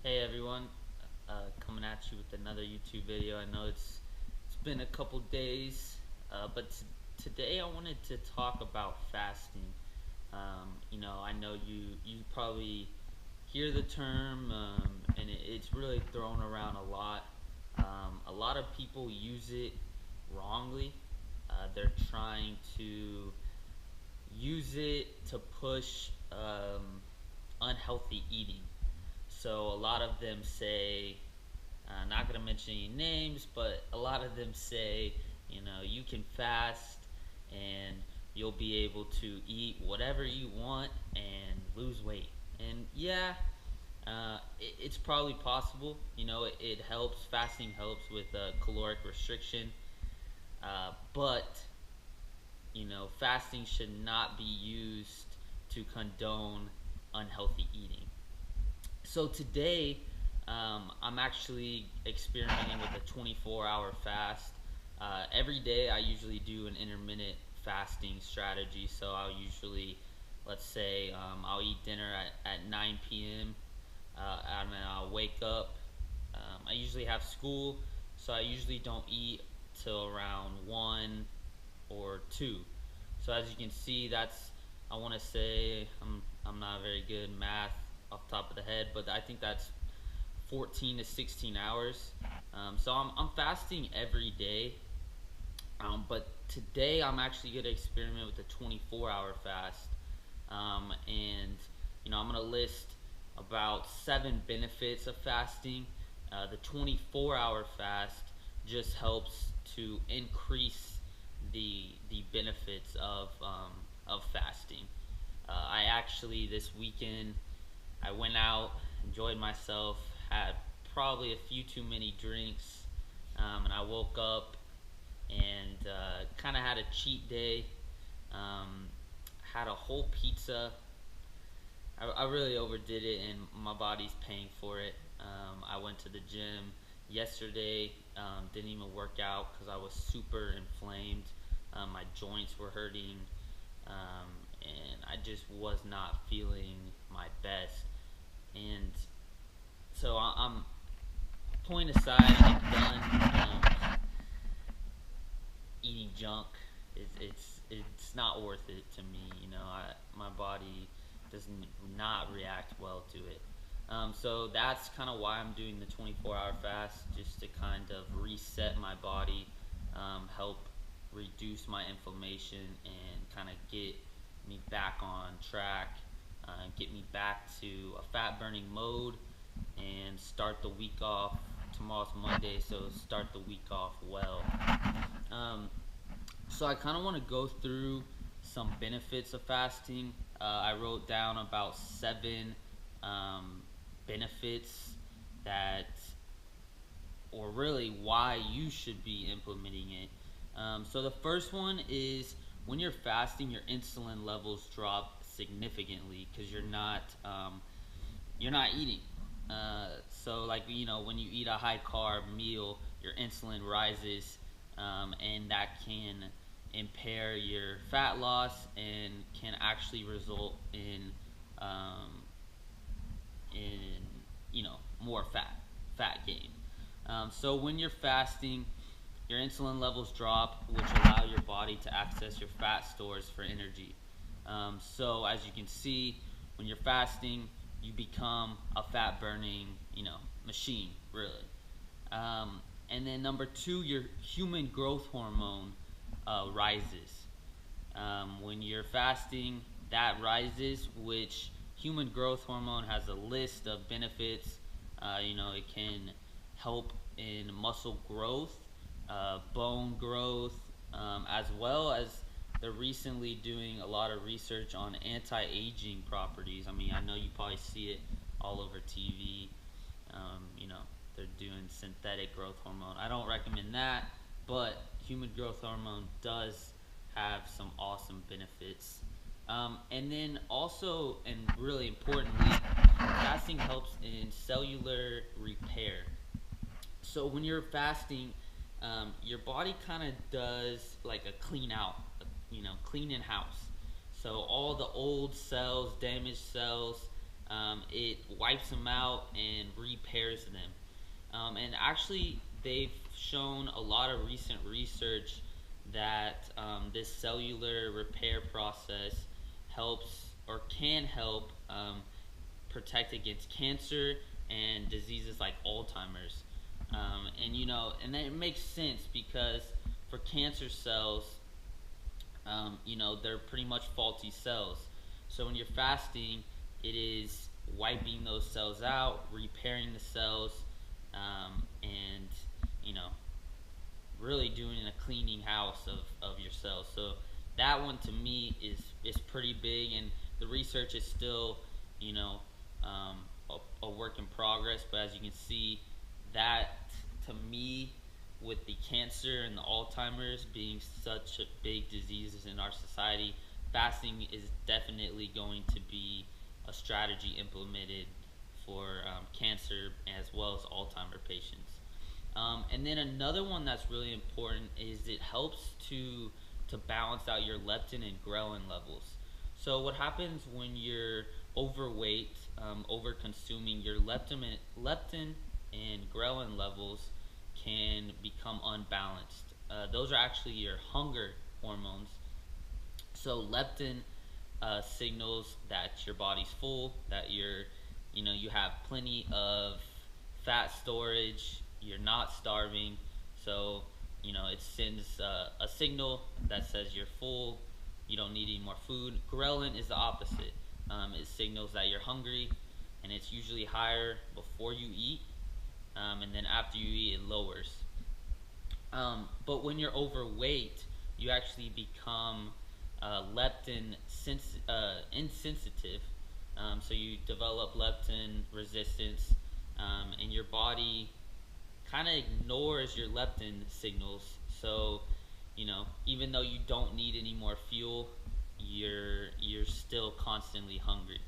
Hey everyone, coming at you with another YouTube video. I know it's been a couple days, but today I wanted to talk about fasting. I know you probably hear the term, and it's really thrown around a lot. A lot of people use it wrongly. They're trying to use it to push unhealthy eating. So a lot of them say, not going to mention any names, but a lot of them say, you can fast and you'll be able to eat whatever you want and lose weight. And yeah, it's probably possible. It helps. Fasting helps with caloric restriction, but fasting should not be used to condone unhealthy eating. So today, I'm actually experimenting with a 24-hour fast. Every day, I usually do an intermittent fasting strategy. So I'll usually, let's say, I'll eat dinner at 9 p.m. And then I'll wake up. I usually have school, so I usually don't eat till around 1 or 2. So as you can see, I want to say I'm not very good in math off the top of the head, but I think that's 14 to 16 hours. So I'm fasting every day, but today I'm actually going to experiment with a 24-hour fast, and I'm going to list about 7 benefits of fasting. The 24-hour fast just helps to increase the benefits of fasting. I actually this weekend I went out, enjoyed myself, had probably a few too many drinks, and I woke up and kind of had a cheat day. Had a whole pizza. I really overdid it, and my body's paying for it. I went to the gym yesterday, didn't even work out because I was super inflamed. My joints were hurting, and I just was not feeling my best. And so I'm point aside, I'm done eating junk. It's not worth it to me. My body does not react well to it. So that's kind of why I'm doing the 24-hour fast, just to kind of reset my body, help reduce my inflammation, and kind of get me back on track, get me back to a fat burning mode, and start the week off. Tomorrow's Monday, so start the week off well. So I kind of want to go through some benefits of fasting. I wrote down about 7 benefits that, or really why you should be implementing it. So the first one is when you're fasting, your insulin levels drop significantly because you're not eating. So like when you eat a high carb meal, your insulin rises, and that can impair your fat loss and can actually result in more fat gain. So when you're fasting, your insulin levels drop, which allow your body to access your fat stores for energy. So as you can see, when you're fasting, you become a fat burning machine, really. And then number 2, your human growth hormone rises. When you're fasting, that rises, which human growth hormone has a list of benefits. It can help in muscle growth, bone growth, as well as they're recently doing a lot of research on anti-aging properties. I mean, I know you probably see it all over TV. They're doing synthetic growth hormone. I don't recommend that, but human growth hormone does have some awesome benefits. And then also, and really importantly, fasting helps in cellular repair. So when you're fasting, your body kind of does like a clean out, clean in house. So all the old cells, damaged cells, it wipes them out and repairs them. And actually, they've shown a lot of recent research that this cellular repair process helps or can help protect against cancer and diseases like Alzheimer's. And and then it makes sense because for cancer cells, they're pretty much faulty cells. So when you're fasting, it is wiping those cells out, repairing the cells, and you know, really doing a cleaning house of your cells. So that one to me is pretty big, and the research is still, you know, a work in progress. But as you can see, that to me, with the cancer and the Alzheimer's being such a big diseases in our society, fasting is definitely going to be a strategy implemented for cancer as well as Alzheimer patients. And then another one that's really important is it helps to balance out your leptin and ghrelin levels. So what happens when you're overweight, over consuming, your leptin and ghrelin levels can become unbalanced. Those are actually your hunger hormones. So leptin signals that your body's full, that you have plenty of fat storage, you're not starving. So it sends a signal that says you're full, you don't need any more food. Ghrelin is the opposite. It signals that you're hungry, and it's usually higher before you eat, and then after you eat, it lowers. But when you're overweight, you actually become leptin insensitive. So you develop leptin resistance, and your body kind of ignores your leptin signals. So, even though you don't need any more fuel, you're still constantly hungry.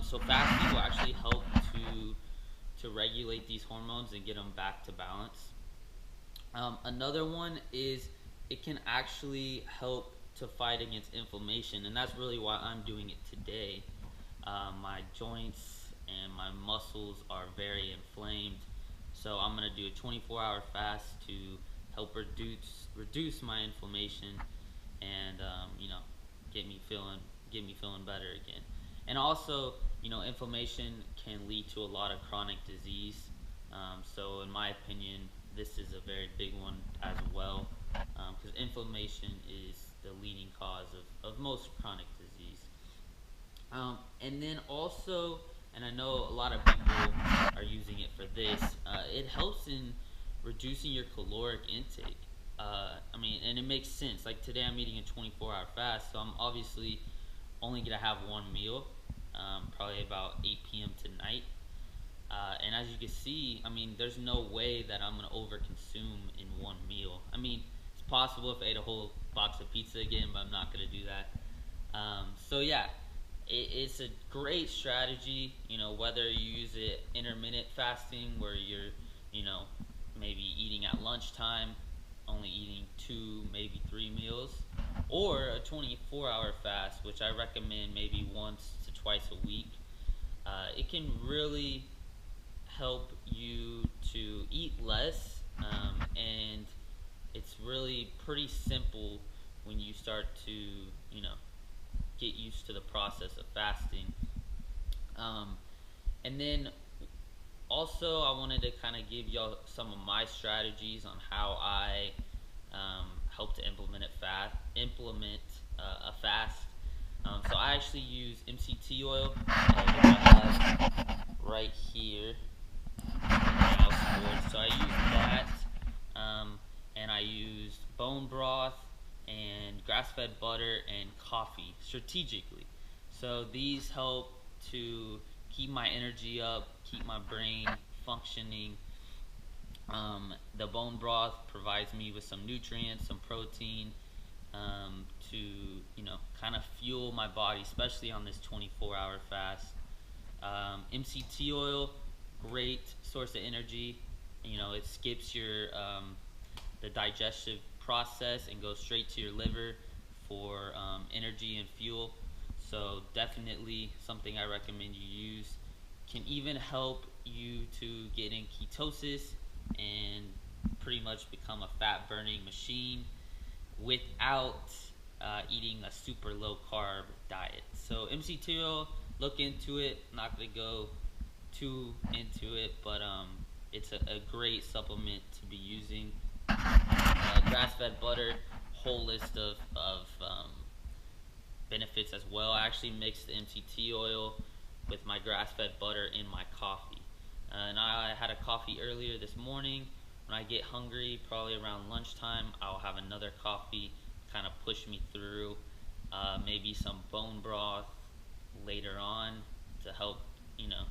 So fasting will actually help to regulate these hormones and get them back to balance. Another one is it can actually help to fight against inflammation, and that's really why I'm doing it today. My joints and my muscles are very inflamed, so I'm gonna do a 24-hour fast to help reduce my inflammation and get me feeling better again. And also, inflammation can lead to a lot of chronic disease. So in my opinion, this is a very big one as well, because inflammation is the leading cause of most chronic disease. And then also, and I know a lot of people are using it for this, it helps in reducing your caloric intake. And it makes sense. Like today, I'm eating a 24-hour fast, so I'm obviously only gonna have one meal, probably about 8 p.m. tonight. And as you can see, there's no way that I'm gonna overconsume in one meal. It's possible if I ate a whole box of pizza again, but I'm not gonna do that. So yeah, it's a great strategy. Whether you use it intermittent fasting, where you're, maybe eating at lunchtime, only eating 2, maybe 3 meals, or a 24-hour fast, which I recommend maybe once to twice a week. It can really help you to eat less, and it's really pretty simple when you start to get used to the process of fasting. And then also, I wanted to kind of give y'all some of my strategies on how I help to implement a fast. So I actually use MCT oil, which I have right here. So I use that, and I use bone broth and grass-fed butter and coffee strategically. So these help to keep my energy up, keep my brain functioning. The bone broth provides me with some nutrients, some protein, to kind of fuel my body, especially on this 24-hour fast. MCT oil, great source of energy. It skips the digestive process and goes straight to your liver for energy and fuel. So definitely something I recommend you use. Can even help you to get in ketosis and pretty much become a fat burning machine without eating a super low carb diet. So MCT oil, look into it. I'm not gonna go too into it, but it's a great supplement to be using. Grass-fed butter, whole list of benefits as well. I actually mix the MCT oil with my grass-fed butter in my coffee. And I had a coffee earlier this morning. When I get hungry, probably around lunchtime, I'll have another coffee, kind of push me through. Maybe some bone broth later on to help, you know,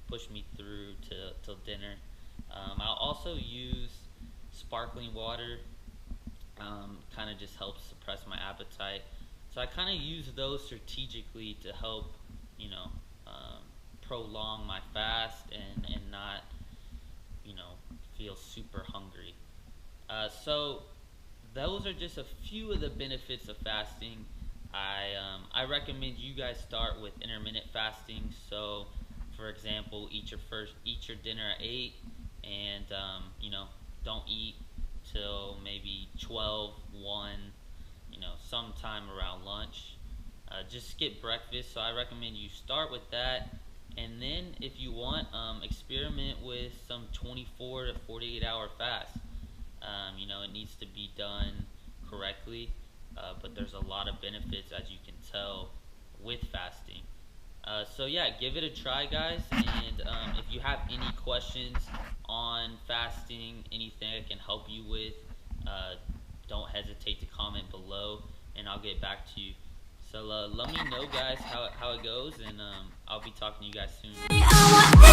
push me through to till dinner. I'll also use sparkling water. Kind of just helps suppress my appetite. So I kind of use those strategically to help, you know, prolong my fast and not, you know, feel super hungry. So those are just a few of the benefits of fasting. I recommend you guys start with intermittent fasting. So, for example, eat your dinner at 8, and you know, don't eat till maybe 12, 1, you know, sometime around lunch. Just skip breakfast. So I recommend you start with that, and then if you want, experiment with some 24 to 48 hour fast. You know, it needs to be done correctly, but there's a lot of benefits, as you can tell, with fasting. So yeah, give it a try, guys. And if you have any questions on fasting, anything I can help you with, don't hesitate to comment below, and I'll get back to you. So let me know, guys, how it goes, and I'll be talking to you guys soon.